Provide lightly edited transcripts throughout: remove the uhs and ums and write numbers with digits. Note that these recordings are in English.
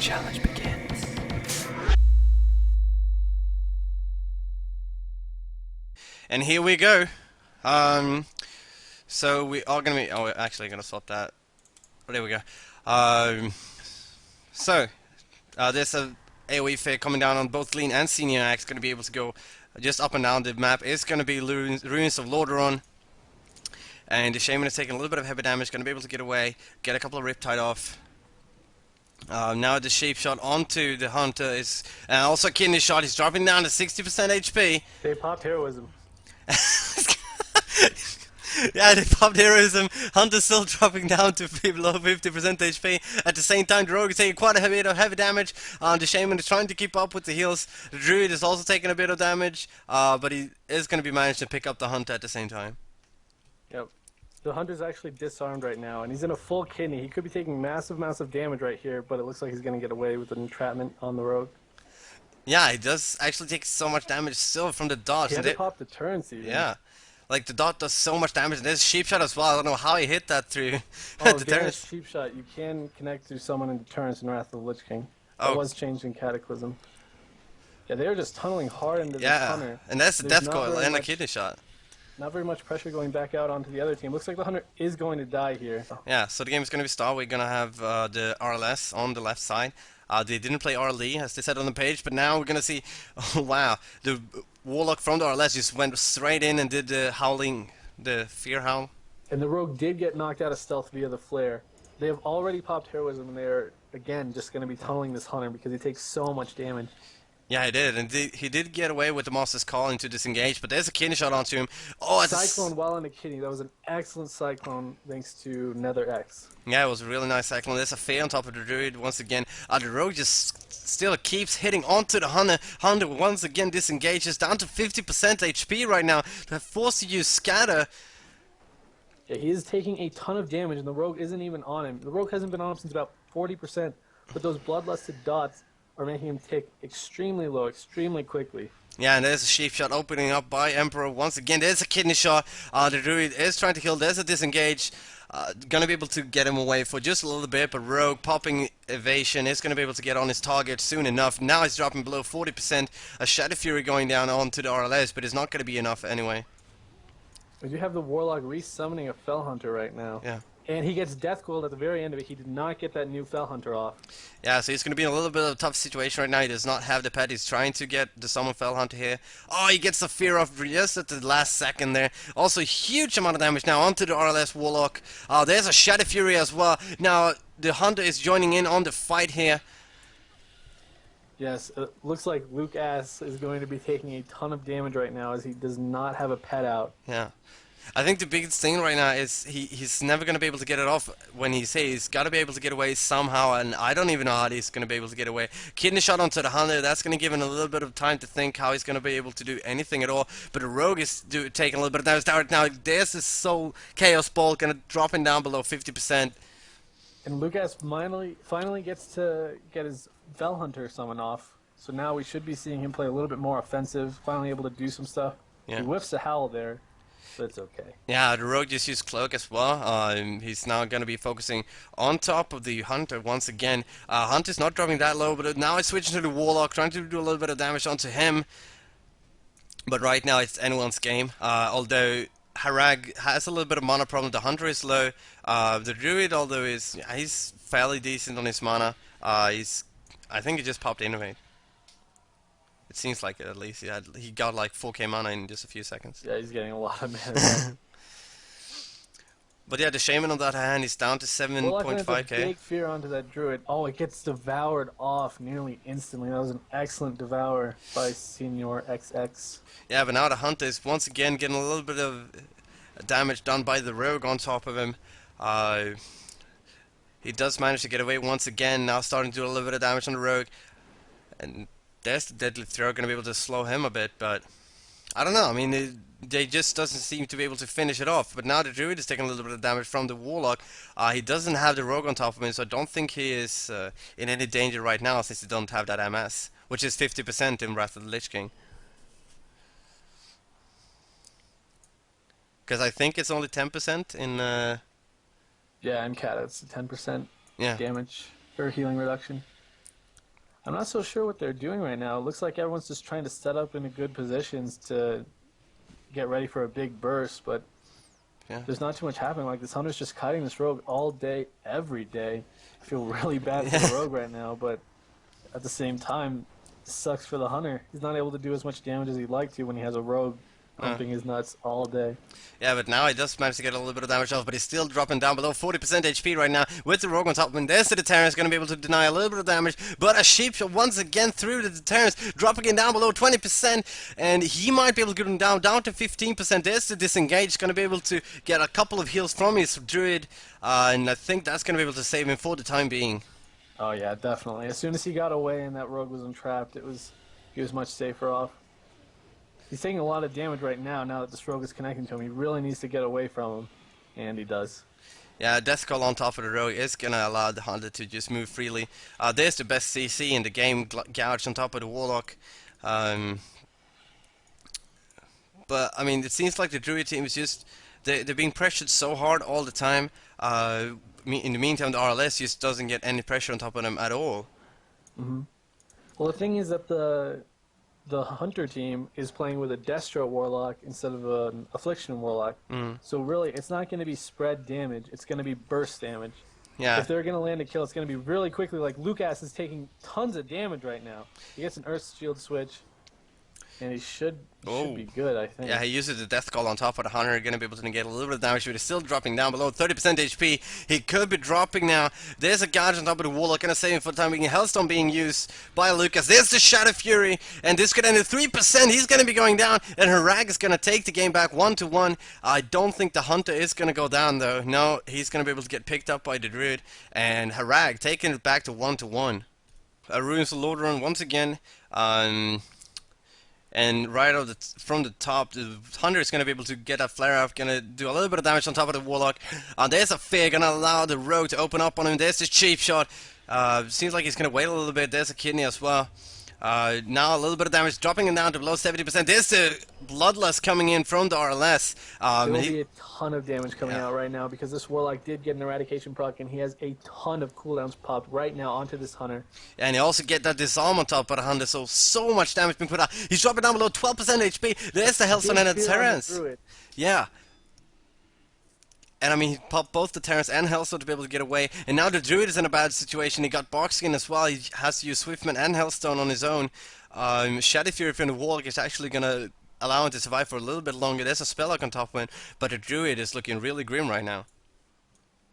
challenge begins. And here we go. So we are gonna be. Oh, we're actually gonna swap that. Oh, there we go. Um, so there's a AoE fair coming down on both Gleen and Seniorxx. Gonna be able to go just up and down the map. It's gonna be ruins of Lordaeron, and the Shaman is taking a little bit of heavy damage. Gonna be able to get away, get a couple of Riptide off. Now the shape shot onto the hunter is also a kidney shot. He's dropping down to 60% HP. They popped heroism. Yeah, they popped heroism. Hunter's still dropping down to below 50% HP. At the same time, the rogue is taking quite a bit of heavy damage. The shaman is trying to keep up with the heals. The druid is also taking a bit of damage, but he is going to be managed to pick up the hunter at the same time. Yep. The hunter's actually disarmed right now, and he's in a full kidney. He could be taking massive damage right here, but it looks like he's going to get away with an entrapment on the rogue. Yeah, he does actually take so much damage still from the dodge. He had to pop the turns even. Yeah. Like, the dot does so much damage, and there's sheep shot as well. I don't know how he hit that through Oh, the again, turns. sheep shot. You can connect through someone in deterrence in Wrath of the Lich King. Oh. That was changed in Cataclysm. Yeah, they were just tunneling hard into this Yeah, hunter. and that's the There's death not coil very and a much- kidney shot. Not very much pressure going back out onto the other team. Looks like the hunter is going to die here. Yeah, so the game is going to be start. We're going to have the RLS on the left side. They didn't play RLE, as they said on the page, but now we're going to see, oh wow, the Warlock from the RLS just went straight in and did the howling, the fear howl. And the rogue did get knocked out of stealth via the flare. They have already popped heroism, and they're, again, just going to be tunneling this hunter because he takes so much damage. Yeah, he did, and he did get away with the Master's Call into disengage, but there's a kidney shot onto him. Oh, it's Cyclone while in the kidney. That was an excellent cyclone thanks to Netherx. Yeah, it was a really nice cyclone. There's a fair on top of the druid once again. The rogue just still keeps hitting onto the hunter. Hunter once again disengages down to 50% HP right now. They're forced to use scatter. Yeah, he is taking a ton of damage, and the rogue isn't even on him. The rogue hasn't been on him since about 40%, but those bloodlusted dots are making him tick extremely low, extremely quickly. Yeah, and there's a sheep shot opening up by Emperor once again. There's a kidney shot. The druid is trying to heal. There's a disengage. Gonna be able to get him away for just a little bit, but rogue popping evasion is gonna be able to get on his target soon enough. Now he's dropping below 40%. A Shadow Fury going down onto the RLS, but it's not gonna be enough anyway. We do have the Warlock resummoning a Fell Hunter right now. Yeah. And he gets Death Coiled at the very end of it. He did not get that new Fell Hunter off. Yeah, so he's going to be in a little bit of a tough situation right now. He does not have the pet. He's trying to get the Summon Fell Hunter here. Oh, he gets the Fear off just at the last second there. Also, huge amount of damage now onto the RLS Warlock. There's a Shadow Fury as well. Now, the Hunter is joining in on the fight here. Yes, it looks like Luke Ass is going to be taking a ton of damage right now as he does not have a pet out. Yeah. I think the biggest thing right now is he's never going to be able to get it off when he says he's got to be able to get away somehow, and I don't even know how he's going to be able to get away. Kidney shot onto the hunter, that's going to give him a little bit of time to think how he's going to be able to do anything at all, but the rogue is taking a little bit of damage. Now there's this soul chaos ball going to drop him down below 50%. And Lucas finally gets to get his Fell Hunter summon off, so now we should be seeing him play a little bit more offensive, finally able to do some stuff. Yeah. He whiffs a howl there. But it's okay. Yeah, the rogue just used cloak as well. He's now going to be focusing on top of the hunter once again. Hunter's not dropping that low, but now he's switching to the warlock, trying to do a little bit of damage onto him. But right now it's anyone's game. Although HARAG has a little bit of mana problem, the hunter is low. The druid, although he's fairly decent on his mana. I think he just popped innovate. It seems like it, at least. He got like 4k mana in just a few seconds. Yeah, he's getting a lot of mana. But yeah, the Shaman on the other hand is down to Well, 7.5k. big fear onto that Druid. Oh, it gets devoured off nearly instantly. That was an excellent devour by Seniorxx. Yeah, but now the Hunter is once again getting a little bit of damage done by the Rogue on top of him. He does manage to get away once again, now starting to do a little bit of damage on the Rogue. And there's the Deadly Throw, going to be able to slow him a bit, but I don't know. I mean, they just doesn't seem to be able to finish it off. But now the Druid is taking a little bit of damage from the Warlock. He doesn't have the Rogue on top of him, so I don't think he is in any danger right now, since he don't have that MS, which is 50% in Wrath of the Lich King. Because I think it's only 10% in... Yeah, in Cat, it's 10% Yeah. damage or healing reduction. I'm not so sure what they're doing right now. It looks like everyone's just trying to set up into good positions to get ready for a big burst, but Yeah. there's not too much happening. Like, this Hunter's just kiting this Rogue all day, every day. I feel really bad for the Yeah. Rogue right now, but at the same time, it sucks for the Hunter. He's not able to do as much damage as he'd like to when he has a Rogue Uh, pumping his nuts all day. yeah, but now he does manage to get a little bit of damage off, but he's still dropping down below 40% HP right now with the Rogue on top. And there's the deterrence, going to be able to deny a little bit of damage, but a sheep shot once again through the deterrence, dropping it down below 20%, and he might be able to get him down to 15%. There's the disengage, going to be able to get a couple of heals from his druid, and I think that's going to be able to save him for the time being. Oh yeah, definitely. As soon as he got away and that Rogue was entrapped, he was much safer off. He's taking a lot of damage right now. Now that this Rogue is connecting to him, he really needs to get away from him, and he does. Yeah, Death Call on top of the rogue is gonna allow the Hunter to just move freely. There's the best CC in the game, Gouge on top of the Warlock. Um, but I mean, it seems like the Druid team is just they're being pressured so hard all the time. In the meantime, the RLS just doesn't get any pressure on top of them at all. Hmm. Well, the thing is that the Hunter team is playing with a Destro Warlock instead of an Affliction Warlock. Mm. So really, it's not going to be spread damage. It's going to be burst damage. Yeah. If they're going to land a kill, it's going to be really quickly. Like, Lucas is taking tons of damage right now. He gets an Earth Shield switch, and he should be good, I think. Yeah, he uses the Death Call on top of the Hunter, gonna be able to negate a little bit of damage, but he's still dropping down below 30% HP. He could be dropping now. There's a Gouge on top of the Warlock, gonna save him for the time being. Hellstone being used by Lucas. There's the Shadow Fury, and this could end at 3%. He's gonna be going down, and HARAG is gonna take the game back 1-1. I don't think the Hunter is gonna go down, though. No, he's gonna be able to get picked up by the Druid, and HARAG taking it back to 1-1. Runes Lordron once again. And right out from the top, the Hunter is going to be able to get that flare up, going to do a little bit of damage on top of the Warlock. There's a Fear, going to allow the Rogue to open up on him. There's the cheap shot. Seems like he's going to wait a little bit. There's a Kidney as well. Now a little bit of damage, dropping him down to below 70%. There's the Bloodlust coming in from the RLS. There will be a ton of damage coming out right now because this Warlock did get an Eradication proc, and he has a ton of cooldowns popped right now onto this Hunter. And you also get that Disarm on top of the Hunter, so much damage being put out. He's dropping down below 12% HP. There's the Hellstone and the Terrence. Yeah. And I mean, he popped both the Terrence and Hellstone to be able to get away. And now the Druid is in a bad situation. He got Boxskin as well. He has to use Swiftman and Hellstone on his own. Shadow Fury from the Warlock is actually going to allow him to survive for a little bit longer. There's a Spelllock on top of him. But the Druid is looking really grim right now.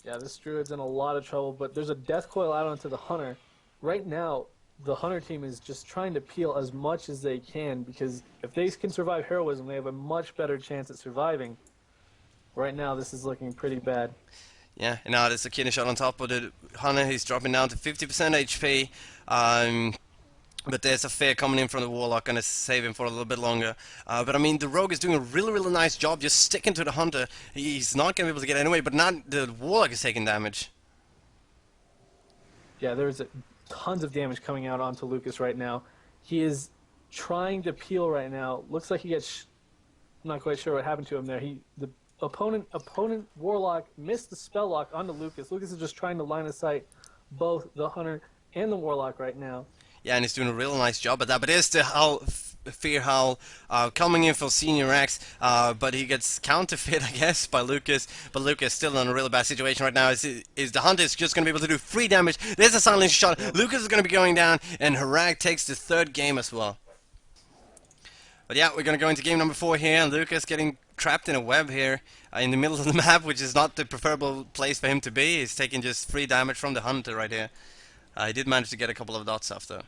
Yeah, this Druid's in a lot of trouble. But there's a Death Coil out onto the Hunter. Right now, the Hunter team is just trying to peel as much as they can. Because if they can survive Heroism, they have a much better chance at surviving. Right now, this is looking pretty bad. Yeah, and now there's a Kidney Shot on top of the Hunter. He's dropping down to 50% HP. But there's a Fear coming in from the Warlock, gonna save him for a little bit longer. But I mean, the Rogue is doing a really, really nice job just sticking to the Hunter. He's not gonna be able to get anyway, but now the Warlock is taking damage. Yeah, there's tons of damage coming out onto Lucas right now. He is trying to peel right now. Looks like he gets... I'm not quite sure what happened to him there. The opponent Warlock missed the spell lock onto Lucas. Lucas is just trying to line of sight both the Hunter and the Warlock right now. Yeah, and he's doing a real nice job at that. But there's the Fear Howl coming in for Seniorxx, but he gets counterfeit, I guess, by Lucas. But Lucas still in a really bad situation right now. Is the Hunter is just going to be able to do 3 damage. There's a silence shot. Lucas is going to be going down, and HARAG takes the 3rd game as well. But yeah, we're going to go into game number 4 here, and Lucas getting trapped in a web here in the middle of the map, which is not the preferable place for him to be. He's taking just 3 damage from the Hunter right here. He did manage to get a couple of dots off though.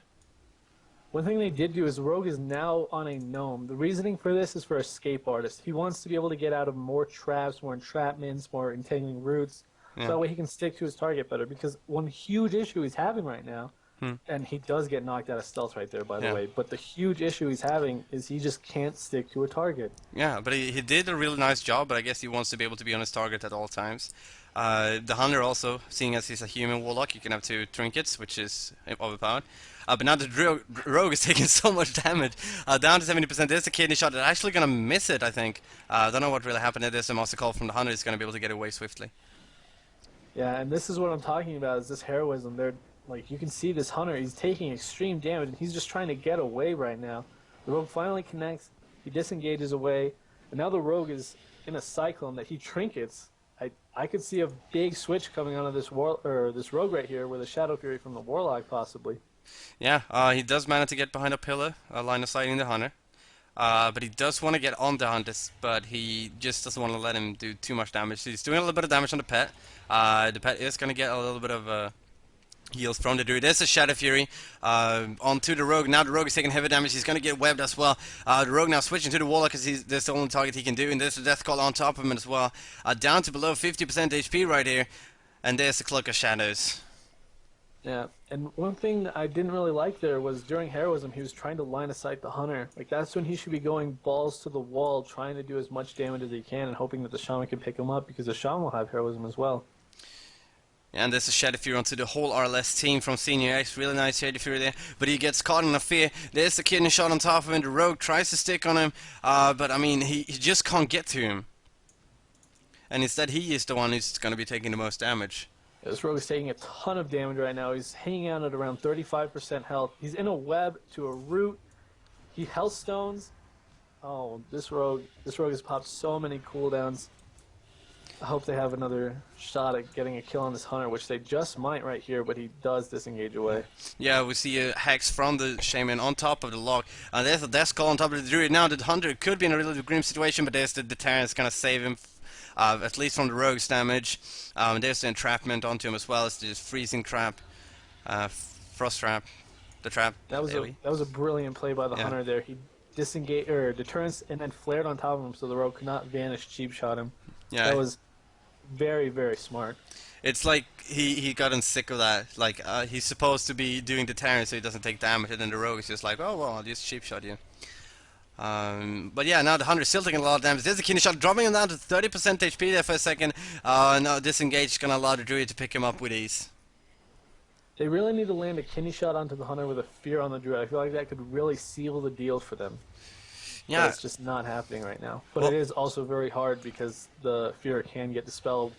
One thing they did do is Rogue is now on a gnome. The reasoning for this is for Escape Artist. He wants to be able to get out of more traps, more entrapments, more entangling roots, so that way he can stick to his target better. Because one huge issue he's having right now, and he does get knocked out of stealth right there, by the way, but the huge issue he's having is he just can't stick to a target. Yeah, but he did a really nice job, but I guess he wants to be able to be on his target at all times. The Hunter also, seeing as he's a human Warlock, you can have 2 trinkets, which is overpowered. But now the Rogue is taking so much damage, down to 70%. There's a Kidney Shot. They're actually going to miss it, I think. I don't know what really happened. There's a Master Call from the Hunter. He's going to be able to get away swiftly. Yeah, and this is what I'm talking about, is this heroism. Like, you can see this Hunter, he's taking extreme damage, and he's just trying to get away right now. The Rogue finally connects, he disengages away, and now the Rogue is in a cyclone that he trinkets. I could see a big switch coming out of this Rogue right here with a Shadow Fury from the Warlock, possibly. Yeah, he does manage to get behind a pillar, line of sight in the Hunter. But he does want to get on the Hunter, but he just doesn't want to let him do too much damage. He's doing a little bit of damage on the pet. The pet is going to get a little bit of heals from the Druid. There's a Shadow Fury onto the Rogue. Now the Rogue is taking heavy damage. He's going to get webbed as well. The Rogue now switching to the Warlock because that's the only target he can do. And there's a Death Call on top of him as well. Down to below 50% HP right here. And there's the Cloak of Shadows. Yeah, and one thing I didn't really like there was during Heroism, he was trying to line of sight the Hunter. Like, that's when he should be going balls to the wall, trying to do as much damage as he can and hoping that the Shaman can pick him up, because the Shaman will have Heroism as well. And there's a Shadow Fury onto the whole RLS team from Seniorxx. Really nice Shadow Fury there. But he gets caught in a fear. There's the kidney shot on top of him. The Rogue tries to stick on him. But I mean, he just can't get to him. And instead he is the one who's going to be taking the most damage. This Rogue is taking a ton of damage right now. He's hanging out at around 35% health. He's in a web to a root. He health stones. Oh, this Rogue has popped so many cooldowns. I hope they have another shot at getting a kill on this Hunter, which they just might right here, but he does disengage away. Yeah, we see a Hex from the Shaman on top of the log. There's a Death Call on top of the Druid. Now the Hunter could be in a really grim situation, but there's the Deterrence going to save him, at least from the Rogue's damage. There's the Entrapment onto him as well. It's just Freezing Trap, Frost Trap, the Trap. That was a brilliant play by the Hunter there. He disengaged, or Deterrence, and then flared on top of him so the Rogue could not vanish cheap shot him. Yeah. That was very, very smart. It's like he gotten sick of that. Like, he's supposed to be doing Deterrence so he doesn't take damage, and then the Rogue is just like, oh well, I'll just cheap shot you. But yeah, now the Hunter is still taking a lot of damage. There's a kidney shot, dropping him down to 30% HP there for a second. Now disengage is going to allow the Druid to pick him up with ease. They really need to land a kidney shot onto the Hunter with a fear on the Druid. I feel like that could really seal the deal for them. Yeah. But it's just not happening right now. But it is also very hard because the fear can get dispelled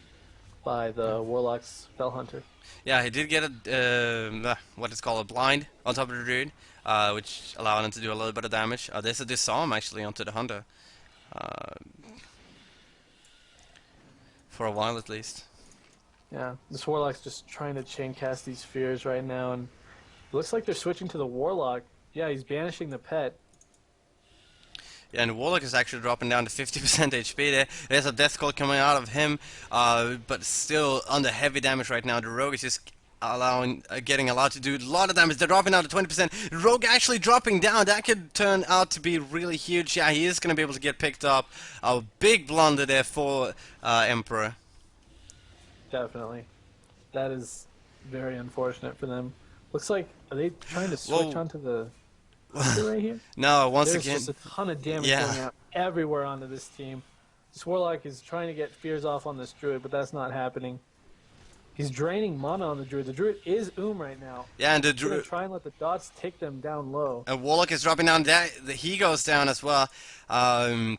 by the Warlock's Fell Hunter. Yeah, he did get a, what is called a blind on top of the Druid, which allowed him to do a little bit of damage. There's a Disarm actually onto the Hunter. For a while at least. Yeah, this Warlock's just trying to chain cast these fears right now, and it looks like they're switching to the Warlock. Yeah, he's banishing the pet. Yeah, and the Warlock is actually dropping down to 50% HP there. There's a Death Call coming out of him, but still under heavy damage right now. The Rogue is just getting allowed to do a lot of damage. They're dropping down to 20%. The Rogue actually dropping down. That could turn out to be really huge. Yeah, he is going to be able to get picked up. A big blunder there for Emperor. Definitely. That is very unfortunate for them. Looks like, are they trying to switch onto the Hunter right here? No, once There's again. just a ton of damage going out everywhere onto this team. This Warlock is trying to get fears off on this Druid, but that's not happening. He's draining mana on the Druid. The Druid is right now. Yeah, and the Druid try and let the dots take them down low. And Warlock is dropping down. He goes down as well. And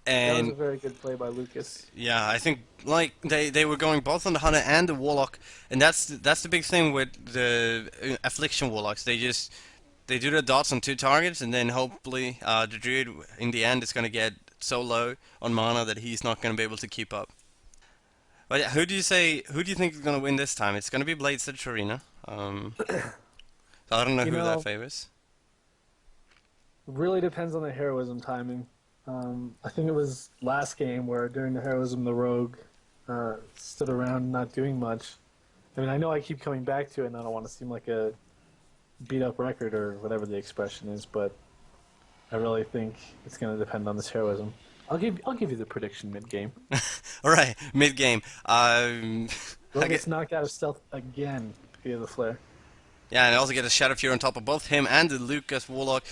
that was a very good play by Lucas. Yeah, I think like they were going both on the Hunter and the Warlock, and that's the big thing with the Affliction Warlocks. They do the dots on two targets, and then hopefully the Druid in the end is going to get so low on mana that he's not going to be able to keep up. But yeah, who do you think is going to win this time? It's going to be Blades at Arena. So I don't know who that favors. Really depends on the heroism timing. I think it was last game where during the heroism the Rogue stood around not doing much. I mean, I know I keep coming back to it, and I don't want to seem like a beat up record or whatever the expression is, but I really think it's going to depend on this heroism. I'll give you the prediction mid game. All right, mid game. Rogue gets knocked out of stealth again via the flare. Yeah, and I also get a Shadow Fury on top of both him and the Lucas Warlock.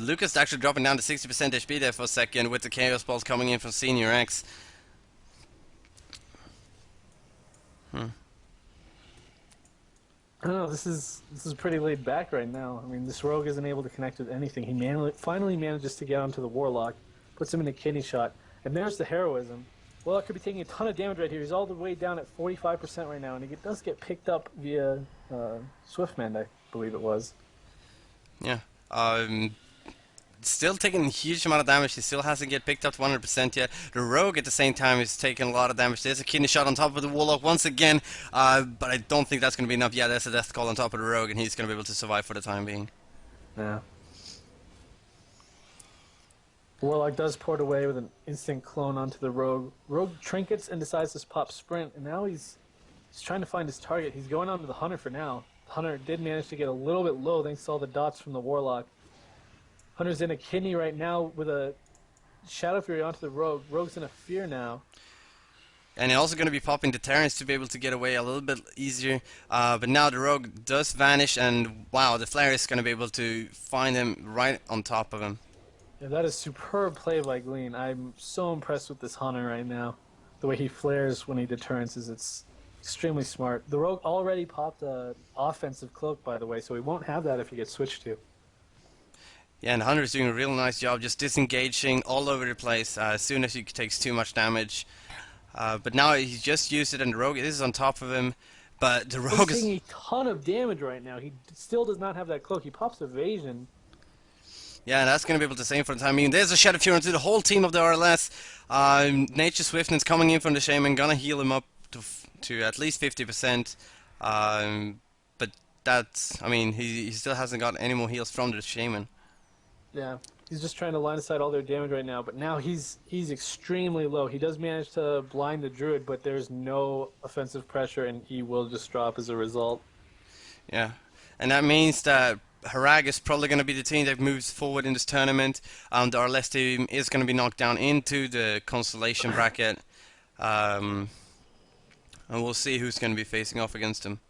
Lucas actually dropping down to 60% HP there for a second with the Chaos Balls coming in from Seniorxx. I don't know, this is pretty laid back right now. I mean, this Rogue isn't able to connect with anything. He finally manages to get onto the Warlock, puts him in a kidney shot, and there's the heroism. Warlock could be taking a ton of damage right here. He's all the way down at 45% right now, and he does get picked up via Swiftmend, I believe it was. Yeah. Still taking a huge amount of damage. He still hasn't get picked up to 100% yet. The Rogue at the same time is taking a lot of damage. There's a kidney shot on top of the Warlock once again, but I don't think that's going to be enough. Yeah, there's a death call on top of the Rogue, and he's going to be able to survive for the time being. Yeah. Warlock does port away with an instant clone onto the Rogue. Rogue trinkets and decides to pop Sprint, and now he's trying to find his target. He's going on to the Hunter for now. The Hunter did manage to get a little bit low thanks to all the dots from the Warlock. Hunter's in a kidney right now with a Shadow Fury onto the Rogue. Rogue's in a fear now. And also going to be popping deterrence to be able to get away a little bit easier. But now the Rogue does vanish, and wow, the Flare is going to be able to find him right on top of him. Yeah, that is superb play by Gleen. I'm so impressed with this Hunter right now. The way he flares when he deterrents it's extremely smart. The Rogue already popped an offensive cloak, by the way, so he won't have that if he gets switched to. Yeah, and Hunter's doing a real nice job just disengaging all over the place as soon as he takes too much damage. But now he's just used it, and the Rogue is on top of him. But the Rogue is taking a ton of damage right now. He still does not have that cloak. He pops evasion. Yeah, and that's going to be able to save for the time being. There's a Shadow Fury into the whole team of the RLS. Nature Swiftness coming in from the Shaman, gonna heal him up to at least 50%. But that's, I mean, he still hasn't got any more heals from the Shaman. Yeah, he's just trying to line aside all their damage right now, but now he's extremely low. He does manage to blind the Druid, but there's no offensive pressure, and he will just drop as a result. Yeah, and that means that HARAG is probably going to be the team that moves forward in this tournament. The RLS team is going to be knocked down into the Constellation bracket, and we'll see who's going to be facing off against them.